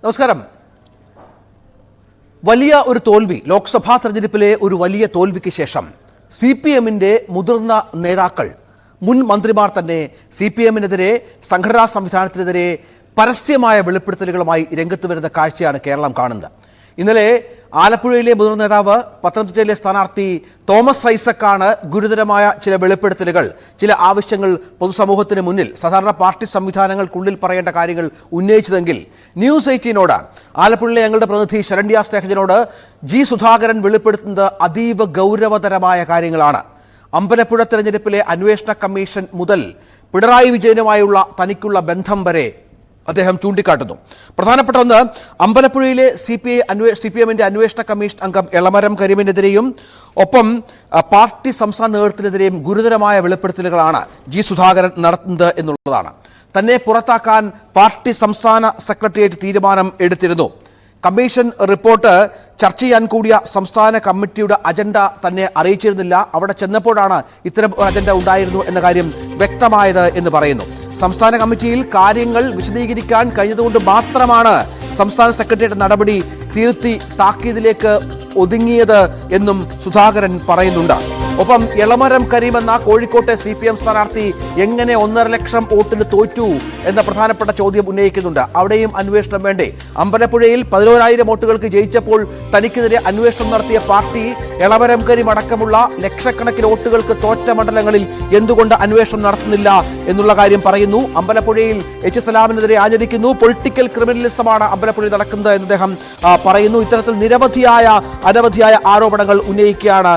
നമസ്കാരം. വലിയ ഒരു തോൽവി, ലോക്സഭാ തെരഞ്ഞെടുപ്പിലെ ഒരു വലിയ തോൽവിക്ക് ശേഷം CPM-ന്റെ മുതിർന്ന നേതാക്കൾ, മുൻ മന്ത്രിമാർ തന്നെ CPM-നെതിരെ, സംഘടനാ സംവിധാനത്തിനെതിരെ പരസ്യമായ വെളിപ്പെടുത്തലുകളുമായി രംഗത്ത് വരുന്ന കാഴ്ചയാണ് കേരളം കാണുന്നത്. ഇന്നലെ ആലപ്പുഴയിലെ മുതിർന്ന നേതാവ്, പത്തനംതിട്ടയിലെ സ്ഥാനാർത്ഥി തോമസ് ഐസക്കാണ് ഗുരുതരമായ ചില വെളിപ്പെടുത്തലുകൾ, ചില ആവശ്യങ്ങൾ പൊതുസമൂഹത്തിന് മുന്നിൽ, സാധാരണ പാർട്ടി സംവിധാനങ്ങൾക്കുള്ളിൽ പറയേണ്ട കാര്യങ്ങൾ ഉന്നയിച്ചതെങ്കിൽ ന്യൂസ് 18നോട്, ആലപ്പുഴയിലെ ഞങ്ങളുടെ പ്രതിനിധി ശരണ്യ സ്നേഹജനോട് G. സുധാകരൻ വെളിപ്പെടുത്തുന്നത് അതീവ ഗൗരവതരമായ കാര്യങ്ങളാണ്. അമ്പലപ്പുഴ തെരഞ്ഞെടുപ്പിലെ അന്വേഷണ കമ്മീഷൻ മുതൽ പിണറായി വിജയനുമായുള്ള തനിക്കുള്ള ബന്ധം വരെ അദ്ദേഹം ചൂണ്ടിക്കാട്ടുന്നു. പ്രധാനപ്പെട്ട ഒന്ന്, അമ്പലപ്പുഴയിലെ CPM-ന്റെ അന്വേഷണ കമ്മീഷൻ അംഗം എളമരം കരീമിനെതിരെയും ഒപ്പം പാർട്ടി സംസ്ഥാന നേതൃത്വത്തിനെതിരെയും ഗുരുതരമായ വെളിപ്പെടുത്തലുകളാണ് G. സുധാകരൻ നടത്തുന്നത് എന്നുള്ളതാണ്. തന്നെ പുറത്താക്കാൻ പാർട്ടി സംസ്ഥാന സെക്രട്ടേറിയറ്റ് തീരുമാനം എടുത്തിരുന്നു. കമ്മീഷൻ റിപ്പോർട്ട് ചർച്ച ചെയ്യാൻ കൂടിയ സംസ്ഥാന കമ്മിറ്റിയുടെ അജണ്ട തന്നെ അറിയിച്ചിരുന്നില്ല. അവിടെ ചെന്നപ്പോഴാണ് ഇത്തരം ഒരു അജണ്ട ഉണ്ടായിരുന്നു എന്ന കാര്യം വ്യക്തമായത് എന്ന് പറയുന്നു. സംസ്ഥാന കമ്മിറ്റിയിൽ കാര്യങ്ങൾ വിശദീകരിക്കാൻ കഴിഞ്ഞതുകൊണ്ട് മാത്രമാണ് സംസ്ഥാന സെക്രട്ടറിയുടെ നടപടി തിരുത്തി താക്കീതിലേക്ക് ഒതുങ്ങിയത് എന്നും സുധാകരൻ പറയുന്നുണ്ട്. ഒപ്പം എളമരം കരീം എന്ന കോഴിക്കോട്ടെ CPM സ്ഥാനാർത്ഥി എങ്ങനെ 1.5 ലക്ഷം വോട്ടിന് തോറ്റു എന്ന പ്രധാനപ്പെട്ട ചോദ്യം ഉന്നയിക്കുന്നുണ്ട്. അവിടെയും അന്വേഷണം വേണ്ടേ? അമ്പലപ്പുഴയിൽ 11,000 വോട്ടുകൾക്ക് ജയിച്ചപ്പോൾ തനിക്കെതിരെ അന്വേഷണം നടത്തിയ പാർട്ടി എളമരം കരീം അടക്കമുള്ള ലക്ഷക്കണക്കിന് വോട്ടുകൾക്ക് തോറ്റ മണ്ഡലങ്ങളിൽ എന്തുകൊണ്ട് അന്വേഷണം നടത്തുന്നില്ല എന്നുള്ള കാര്യം പറയുന്നു. അമ്പലപ്പുഴയിൽ H. സലാമിനെതിരെ ആചരിക്കുന്നു. പൊളിറ്റിക്കൽ ക്രിമിനലിസമാണ് അമ്പലപ്പുഴയിൽ നടക്കുന്നത് എന്ന് അദ്ദേഹം പറയുന്നു. ഇത്തരത്തിൽ അനവധിയായ ആരോപണങ്ങൾ ഉന്നയിക്കുകയാണ്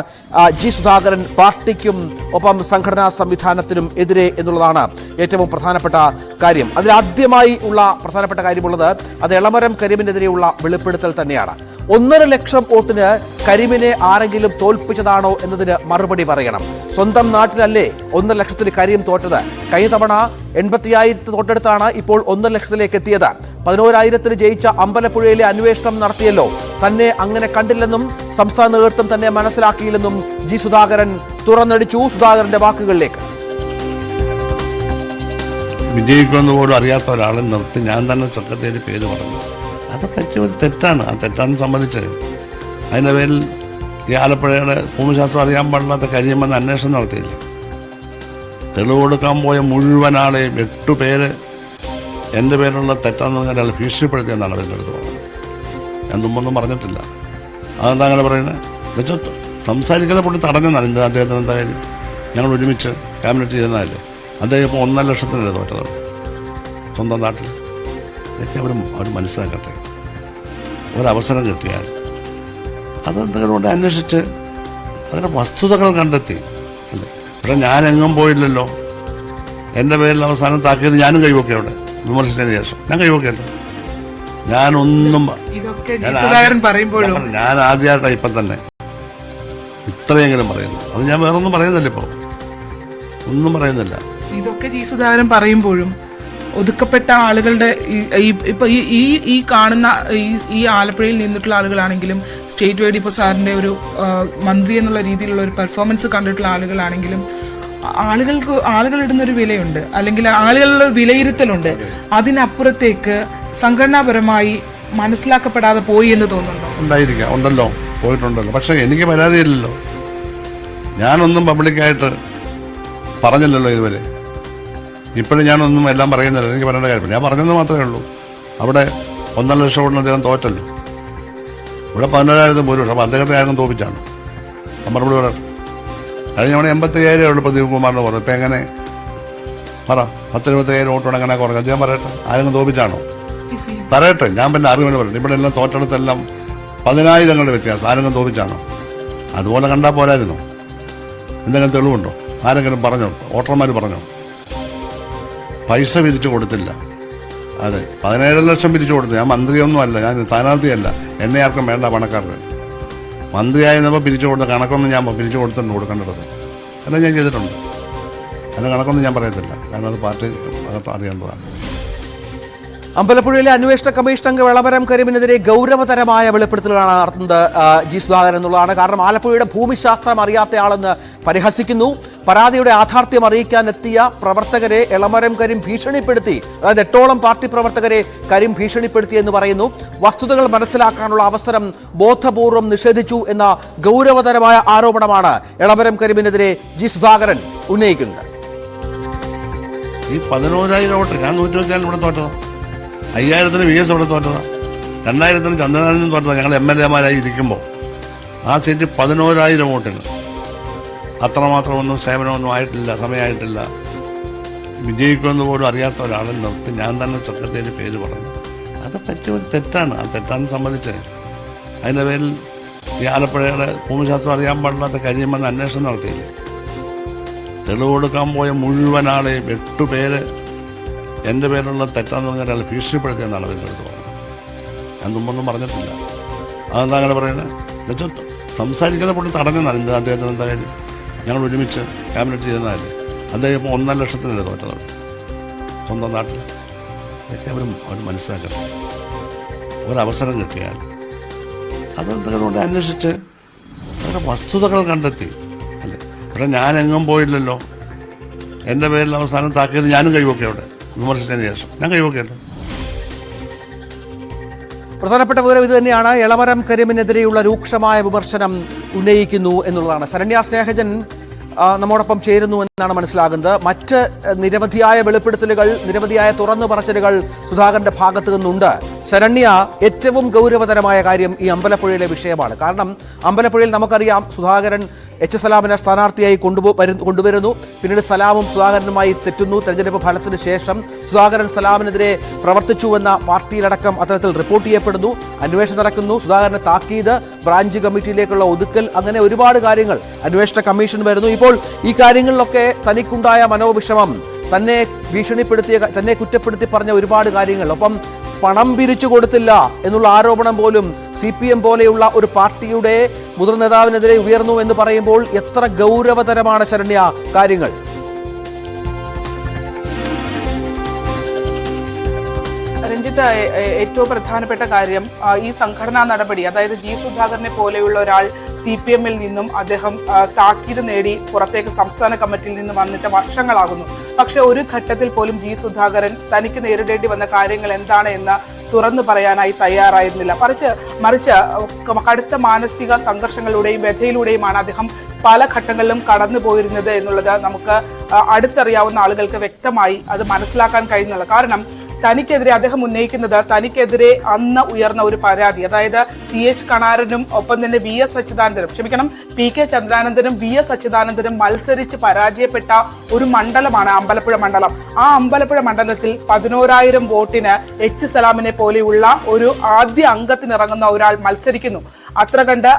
G. സുധാകരൻ പാർട്ടിക്കും ഒപ്പം സംഘടനാ സംവിധാനത്തിനും എതിരെ എന്നുള്ളതാണ് ഏറ്റവും പ്രധാനപ്പെട്ട കാര്യം. അതിലാദ്യമായി ഉള്ള പ്രധാനപ്പെട്ട കാര്യമുള്ളത് അത് എളമരം കരീമിനെതിരെയുള്ള വെളിപ്പെടുത്തൽ തന്നെയാണ്. 1.5 ലക്ഷം വോട്ടിന് കരീമിനെ ആരെങ്കിലും തോൽപ്പിച്ചതാണോ എന്നതിന് മറുപടി പറയണം. സ്വന്തം നാട്ടിലല്ലേ 1.5 ലക്ഷത്തിന് കരീം തോറ്റത്? കഴിഞ്ഞ തവണ 85,000 തൊട്ടടുത്താണ് ഇപ്പോൾ 1.5 ലക്ഷത്തിലേക്ക് എത്തിയത്. 11,000-ന് ജയിച്ച അമ്പലപ്പുഴയിലെ അന്വേഷണം നടത്തിയല്ലോ. തന്നെ അങ്ങനെ കണ്ടില്ലെന്നും സംസ്ഥാന നേതൃത്വം തന്നെ മനസ്സിലാക്കിയില്ലെന്നും G. സുധാകരൻ തുറന്നടിച്ചു. സുധാകരന്റെ വാക്കുകളിലേക്ക്. വിജയിക്കുമെന്ന് പോലും അറിയാത്ത ഒരാളെ നിർത്തി ഞാൻ തന്നെ സെക്രട്ടറി പേര് പറഞ്ഞു. അതൊക്കെ ഒരു തെറ്റാണ്. ആ തെറ്റാണെന്ന് സംബന്ധിച്ച് അതിൻ്റെ പേരിൽ ഈ ആലപ്പുഴയുടെ ഭൂമിശാസ്ത്രം അറിയാൻ പാടില്ലാത്ത കരീമെന്ന് അന്വേഷണം നടത്തിയില്ല. തെളിവ് കൊടുക്കാൻ പോയ മുഴുവൻ ആളെയും 8 പേര് എൻ്റെ പേരിലുള്ള തെറ്റാന്ന് പറഞ്ഞാൽ അയാൾ ഭീഷണിപ്പെടുത്തിയെന്നാണ് അവരുടെ അടുത്ത് പറഞ്ഞത്. ഞാൻ മുമ്പൊന്നും പറഞ്ഞിട്ടില്ല. അതെന്താ അങ്ങനെ പറയുന്നത്? എന്നുവെച്ചാൽ സംസാരിക്കുന്ന പുള്ളി തടഞ്ഞെന്നാണ്. അദ്ദേഹത്തിന് എന്തായാലും ഞങ്ങൾ ഒരുമിച്ച് ക്യാബിനറ്റ് ചെയ്യുന്നതല്ലേ. അദ്ദേഹം ഇപ്പോൾ 1.5 ലക്ഷത്തിനല്ലേ തോറ്റതാണ് സ്വന്തം നാട്ടിൽ. ഇതൊക്കെ അവർ മനസ്സിലാക്കട്ടെ. ഒരവസരം കിട്ടിയാൽ അതെന്തെങ്കിലും കൊണ്ട് അന്വേഷിച്ച് അതിൻ്റെ വസ്തുതകൾ കണ്ടെത്തി അല്ലേ. ഇവിടെ ഞാനെങ്ങും പോയില്ലല്ലോ. എൻ്റെ പേരിൽ അവസാനം താക്കിയത് ഞാനും കൈവൊക്കെ അവിടെ വിമർശിച്ചതിന് ശേഷം ഞാൻ കൈവൊക്കെയല്ലോ. ഞാനൊന്നും ഞാൻ ആദ്യമായിട്ടാണ് ഇപ്പം തന്നെ ഇത്രയെങ്കിലും പറയുന്നു. അത് ഞാൻ വേറൊന്നും പറയുന്നില്ല, ഇപ്പോൾ ഒന്നും പറയുന്നില്ല. ഇതൊക്കെ G. സുധാകരൻ പറയുമ്പോഴും ഒതുക്കപ്പെട്ട ആളുകളുടെ ഇപ്പൊ ഈ കാണുന്ന ഈ ആലപ്പുഴയിൽ നിന്നിട്ടുള്ള ആളുകളാണെങ്കിലും സ്റ്റേറ്റ് വൈഡ് ഇപ്പോൾ സാറിന്റെ ഒരു മന്ത്രി എന്നുള്ള രീതിയിലുള്ള ഒരു പെർഫോമൻസ് കണ്ടിട്ടുള്ള ആളുകളാണെങ്കിലും ആളുകളിടുന്ന ഒരു വിലയുണ്ട്, അല്ലെങ്കിൽ ആളുകളുടെ വിലയിരുത്തലുണ്ട്. അതിനപ്പുറത്തേക്ക് സംഘടനാപരമായി മനസ്സിലാക്കപ്പെടാതെ പോയി എന്ന് തോന്നുന്നുണ്ടോ? ഉണ്ടായിരിക്കാം, ഉണ്ടല്ലോ, പോയിട്ടുണ്ടല്ലോ. പക്ഷെ എനിക്ക് പരാതിയില്ലല്ലോ. ഞാനൊന്നും പബ്ലിക്കായിട്ട് പറഞ്ഞില്ലല്ലോ ഇതുവരെ. ഇപ്പോഴും ഞാനൊന്നും എല്ലാം പറയുന്നില്ല. എനിക്ക് പറയേണ്ട കാര്യമില്ല. ഞാൻ പറഞ്ഞെന്ന് മാത്രമേ ഉള്ളൂ. അവിടെ 1.5 ലക്ഷം വോട്ടിന് അദ്ദേഹം തോറ്റല്ലോ. ഇവിടെ 17,000 ഭൂരിപക്ഷം. അപ്പോൾ അദ്ദേഹത്തെ ആരും തോപ്പിച്ചാണ്. മറുപടി പറയട്ടെ. കഴിഞ്ഞ തവണ 85,000 ഉള്ളൂ പ്രദീപ് കുമാറിന് കുറവ്. ഇപ്പം എങ്ങനെ പറ? 10-20,000 വോട്ടോടെ എങ്ങനെ കുറഞ്ഞു? അദ്ദേഹം പറയട്ടെ. ആരെങ്കിലും തോപ്പിച്ചാണോ? പറയട്ടെ. ഞാൻ പിന്നെ അറിവിന് പറയട്ടെ. ഇവിടെ എല്ലാം തോറ്റെടുത്തെല്ലാം 10,000 വ്യത്യാസം. ആരെങ്കിലും തോപ്പിച്ചാണോ? അതുപോലെ കണ്ടാൽ പോരായിരുന്നു. എന്തെങ്കിലും തെളിവുണ്ടോ? ആരെങ്കിലും പറഞ്ഞോ? വോട്ടർമാർ പറഞ്ഞോ? പൈസ പിരിച്ചു കൊടുത്തില്ല. അതെ, 17 ലക്ഷം പിരിച്ചു കൊടുത്തു. ഞാൻ മന്ത്രിയൊന്നും അല്ല, ഞാൻ സ്ഥാനാർത്ഥിയല്ല. എന്നെ ആർക്കും വേണ്ട പണക്കാർക്ക്. മന്ത്രിയായിരുന്നപ്പോൾ പിരിച്ചു കൊടുത്ത കണക്കൊന്നും ഞാൻ പിരിച്ചു കൊടുത്തിട്ടുണ്ട് കൊടുക്കേണ്ടത്. എല്ലാം ഞാൻ ചെയ്തിട്ടുണ്ട്. അതിൻ്റെ കണക്കൊന്നും ഞാൻ പറയത്തില്ല. കാരണം അത് പാർട്ടി അകത്ത് അറിയേണ്ടതാണ്. അമ്പലപ്പുഴയിലെ അന്വേഷണ കമ്മീഷൻ അംഗം എളമരം കരീമിനെതിരെ ഗൗരവതരമായ വെളിപ്പെടുത്തലുകളാണ് നടത്തുന്നത് ജി സുധാകരൻ എന്നുള്ളതാണ്. കാരണം ആലപ്പുഴയുടെ ഭൂമിശാസ്ത്രം അറിയാത്തയാളെന്ന് പരിഹസിക്കുന്നു. പരാതിയുടെ യാഥാർത്ഥ്യം അറിയിക്കാനെത്തിയ പ്രവർത്തകരെ എളമരം കരീം ഭീഷണിപ്പെടുത്തി, അതായത് 8ഓളം പാർട്ടി പ്രവർത്തകരെ കരീം ഭീഷണിപ്പെടുത്തി എന്ന് പറയുന്നു. വസ്തുതകൾ മനസ്സിലാക്കാനുള്ള അവസരം ബോധപൂർവം നിഷേധിച്ചു എന്ന ഗൗരവതരമായ ആരോപണമാണ് എളമരം കരീമിനെതിരെ ജി സുധാകരൻ ഉന്നയിക്കുന്നത്. ഈ 11,000 വോട്ട് ഞാൻ 124 ഇവിടെ തോറ്റതാണ്. 5,000 VS ഇവിടെ തോറ്റതാണ്. 2,000 ചന്ദ്രനാളിൽ നിന്ന് തോറ്റതാണ്. ഞങ്ങൾ MLA-മാരായി ഇരിക്കുമ്പോൾ ആ സീറ്റ് 11,000 വോട്ടിന്. അത്രമാത്രമൊന്നും സേവനമൊന്നും ആയിട്ടില്ല, സമയമായിട്ടില്ല. വിജയിക്കുമെന്ന് പോലും അറിയാത്ത ഒരാളെ നിർത്തി ഞാൻ തന്നെ സെക്രട്ടറിയുടെ പേര് പറഞ്ഞു. അത് പറ്റിയ ഒരു തെറ്റാണ്. ആ തെറ്റാണെന്ന് സമ്മതിച്ച് അതിൻ്റെ പേരിൽ ഈ ആലപ്പുഴയുടെ ഭൂമിശാസ്ത്രം അറിയാൻ പാടില്ലാത്ത കരിയമെന്ന് അന്വേഷണം നടത്തിയില്ലേ? തെളിവ് കൊടുക്കാൻ പോയ മുഴുവൻ ആളെയും 8 പേര് എൻ്റെ പേരിലുള്ള തെറ്റാന്ന് പറഞ്ഞാൽ അയാൾ ഭീഷണിപ്പെടുത്തിയെന്നാണ് അവരുടെ അടുത്ത് പറഞ്ഞത്. ഞാൻ മുമ്പൊന്നും പറഞ്ഞിട്ടില്ല. അതെന്താ അങ്ങനെ പറയുന്നത്? എന്നുവെച്ചാൽ സംസാരിക്കുന്ന പൊട്ടി തടഞ്ഞെന്നാണ്. എന്താ അദ്ദേഹത്തിന് എന്തായാലും ഞങ്ങൾ ഒരുമിച്ച് ക്യാബിനറ്റ് ചെയ്യുന്നതല്ലേ. അദ്ദേഹം ഇപ്പോൾ 1.5 ലക്ഷത്തിനല്ലേ തോറ്റത് സ്വന്തം നാട്ടിൽ. ഇതൊക്കെ അവർ മനസ്സിലാക്കണം. ഒരവസരം കിട്ടിയാൽ അതെന്തെങ്കിലും കൊണ്ട് അന്വേഷിച്ച് അവരുടെ വസ്തുതകൾ കണ്ടെത്തി അല്ലേ. പക്ഷേ ഞാനെങ്ങും പോയില്ലല്ലോ. എൻ്റെ പേരിൽ അവസാനം താക്കിയത് ഞാനും കൈവൊക്കെ അവിടെ വിമർശിച്ചതിന് ശേഷം ഞാൻ കൈവൊക്കെയല്ലോ. പ്രധാനപ്പെട്ട വിവരം ഇത് തന്നെയാണ്. എളമരം കരീമിനെതിരെയുള്ള രൂക്ഷമായ വിമർശനം ഉന്നയിക്കുന്നു എന്നുള്ളതാണ്. ശരണ്യ സ്നേഹജൻ നമ്മോടൊപ്പം ചേരുന്നു എന്നാണ് മനസ്സിലാകുന്നത്. മറ്റ് നിരവധിയായ വെളിപ്പെടുത്തലുകൾ, നിരവധിയായ തുറന്നു പറച്ചിലുകൾ സുധാകരന്റെ ഭാഗത്തു നിന്നുണ്ട്. ശരണ്യ, ഏറ്റവും ഗൗരവതരമായ കാര്യം ഈ അമ്പലപ്പുഴയിലെ വിഷയമാണ്. കാരണം അമ്പലപ്പുഴയിൽ നമുക്കറിയാം സുധാകരൻ H. സലാമിനെ സ്ഥാനാർത്ഥിയായി കൊണ്ടുവരുന്നു. പിന്നീട് സലാമും സുധാകരനുമായി തെറ്റുന്നു. തെരഞ്ഞെടുപ്പ് ഫലത്തിന് ശേഷം സുധാകരൻ സലാമിനെതിരെ പ്രവർത്തിച്ചുവെന്ന പാർട്ടിയിലടക്കം അത്തരത്തിൽ റിപ്പോർട്ട് ചെയ്യപ്പെടുന്നു. അന്വേഷണം നടക്കുന്നു. സുധാകരനെ താക്കീത്, ബ്രാഞ്ച് കമ്മിറ്റിയിലേക്കുള്ള ഒതുക്കൽ, അങ്ങനെ ഒരുപാട് കാര്യങ്ങൾ. അന്വേഷണ കമ്മീഷൻ വരുന്നു. ഇപ്പോൾ ഈ കാര്യങ്ങളിലൊക്കെ തനിക്കുണ്ടായ മനോവിഷമം, തന്നെ ഭീഷണിപ്പെടുത്തിയ, തന്നെ കുറ്റപ്പെടുത്തി പറഞ്ഞ ഒരുപാട് കാര്യങ്ങൾ, ഒപ്പം പണം പിരിച്ചു കൊടുത്തില്ല എന്നുള്ള ആരോപണം പോലും CPM പോലെയുള്ള ഒരു പാർട്ടിയുടെ മുതിർന്ന നേതാവിനെതിരെ ഉയർന്നു എന്ന് പറയുമ്പോൾ എത്ര ഗൗരവതരമാണ് ശരണ്യ കാര്യങ്ങൾ? രഞ്ജിത്ത്, ഏറ്റവും പ്രധാനപ്പെട്ട കാര്യം ഈ സംഘടനാ നടപടി, അതായത് ജി സുധാകരനെ പോലെയുള്ള ഒരാൾ CPM-ൽ നിന്നും അദ്ദേഹം താക്കീത് നേടി പുറത്തേക്ക് സംസ്ഥാന കമ്മിറ്റിയിൽ നിന്നും വന്നിട്ട് വർഷങ്ങളാകുന്നു. പക്ഷെ ഒരു ഘട്ടത്തിൽ പോലും ജി സുധാകരൻ തനിക്ക് നേരിടേണ്ടി വന്ന കാര്യങ്ങൾ എന്താണ് എന്ന് തുറന്നു പറയാനായി തയ്യാറായിരുന്നില്ല. മറിച്ച് കടുത്ത മാനസിക സംഘർഷങ്ങളിലൂടെയും വ്യഥയിലൂടെയുമാണ് അദ്ദേഹം പല ഘട്ടങ്ങളിലും കടന്നു പോയിരുന്നത് എന്നുള്ളത് നമുക്ക് അടുത്തറിയാവുന്ന ആളുകൾക്ക് വ്യക്തമായി അത് മനസ്സിലാക്കാൻ കഴിയുന്നില്ല. കാരണം തനിക്കെതിരെ അദ്ദേഹം ഉന്നയിക്കുന്നത്, തനിക്കെതിരെ അന്ന് ഉയർന്ന ഒരു പരാതി, അതായത് CH കണാരനും ഒപ്പം തന്നെ VS അച്യുതാനന്ദനും, PK ചന്ദ്രാനന്ദനും VS അച്യുതാനന്ദനും മത്സരിച്ച് പരാജയപ്പെട്ട ഒരു മണ്ഡലമാണ് അമ്പലപ്പുഴ മണ്ഡലം. ആ അമ്പലപ്പുഴ മണ്ഡലത്തിൽ 11,000 വോട്ടിന് H. സലാമിനെ പോലെയുള്ള ഒരു ആദ്യ അംഗത്തിനിറങ്ങുന്ന ഒരാൾ മത്സരിക്കുന്നു. അത്ര കണ്ട്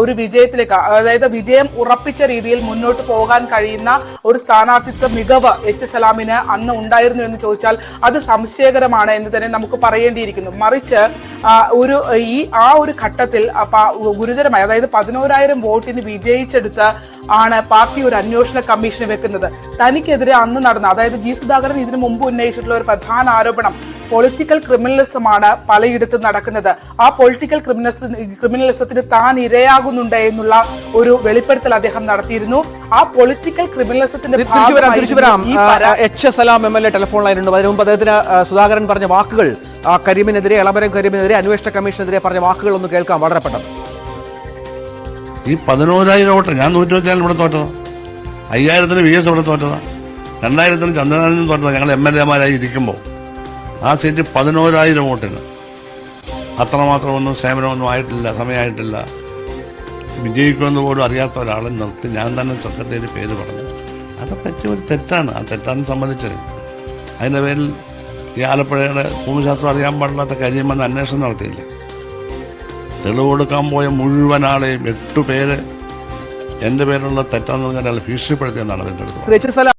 ഒരു വിജയത്തിലേക്ക്, അതായത് വിജയം ഉറപ്പിച്ച രീതിയിൽ മുന്നോട്ട് പോകാൻ കഴിയുന്ന ഒരു സ്ഥാനാർത്ഥിത്വ മികവ് H. സലാമിന് അന്ന് ഉണ്ടായിരുന്നു എന്ന് ചോദിച്ചാൽ അത് സംശയകരമാണ് എന്ന് തന്നെ നമുക്ക് പറയേണ്ടിയിരിക്കുന്നു. മറിച്ച് ഒരു ഘട്ടത്തിൽ ഗുരുതരമായി, അതായത് 11,000 വോട്ടിന് വിജയിച്ചെടുത്ത് ആണ് പാർട്ടി ഒരു അന്വേഷണ കമ്മീഷനെ വെക്കുന്നത്. തനിക്കെതിരെ അന്ന് നടന്ന, അതായത് ജി സുധാകരൻ ഇതിനു മുമ്പ് ഉന്നയിച്ചിട്ടുള്ള ഒരു പ്രധാന ആരോപണം പൊളിറ്റിക്കൽ ക്രിമിനലിസമാണ് പലയിടത്തും നടക്കുന്നത്. ആ പൊളിറ്റിക്കൽ ക്രിമിനലിസത്തിന് താൻ ഇരയാകുന്നുണ്ട് എന്നുള്ള ഒരു വെളിപ്പെടുത്തൽ അദ്ദേഹം നടത്തിയിരുന്നു. ആ പൊളിറ്റിക്കൽ ക്രിമിനലിസത്തിന്റെ H. സലാം MLA ടെലിഫോൺ ലൈനുണ്ട്. അതിനു മുമ്പ് അദ്ദേഹത്തിന് സുധാകരൻ പറഞ്ഞ വാക്കുകൾ, കരീമിനെതിരെ, എളമരം കരീമിനെതിരെ അന്വേഷണ കമ്മീഷനെതിരെ പറഞ്ഞ വാക്കുകൾ ഒന്ന് കേൾക്കാം വളരെ പെട്ടെന്ന്. ഈ 11,000 വോട്ട് ഞാൻ 124 ഇവിടെ തോറ്റതാണ്. 5,000 VS ഇവിടെ തോറ്റതാണ്. 2,000 ചന്ദ്രനാളിൽ നിന്ന് തോറ്റതാണ്. ഞങ്ങൾ MLA-മാരായി ഇരിക്കുമ്പോൾ ആ സീറ്റ് 11,000 വോട്ടിന്. അത്രമാത്രമൊന്നും സേവനമൊന്നും ആയിട്ടില്ല, സമയമായിട്ടില്ല. വിജയിക്കുമെന്ന് പോലും അറിയാത്ത ഒരാളെ നിർത്തി ഞാൻ തന്നെ സെക്രട്ടറിയുടെ പേര് പറഞ്ഞു. അത് പറ്റിയ ഒരു തെറ്റാണ്. ആ തെറ്റാണെന്ന് സമ്മതിച്ച് അതിൻ്റെ പേരിൽ ഈ ആലപ്പുഴയുടെ ഭൂമിശാസ്ത്രം അറിയാൻ പാടില്ലാത്ത കരിയമെന്ന് അന്വേഷണം നടത്തിയില്ലേ? തെളിവ് കൊടുക്കാൻ പോയ മുഴുവൻ ആളെയും 8 പേര് എൻ്റെ പേരിലുള്ള തെറ്റാന്ന് പറഞ്ഞാൽ അയാൾ ഭീഷണിപ്പെടുത്തിയെന്നാണ് അവരുടെ അടുത്ത്.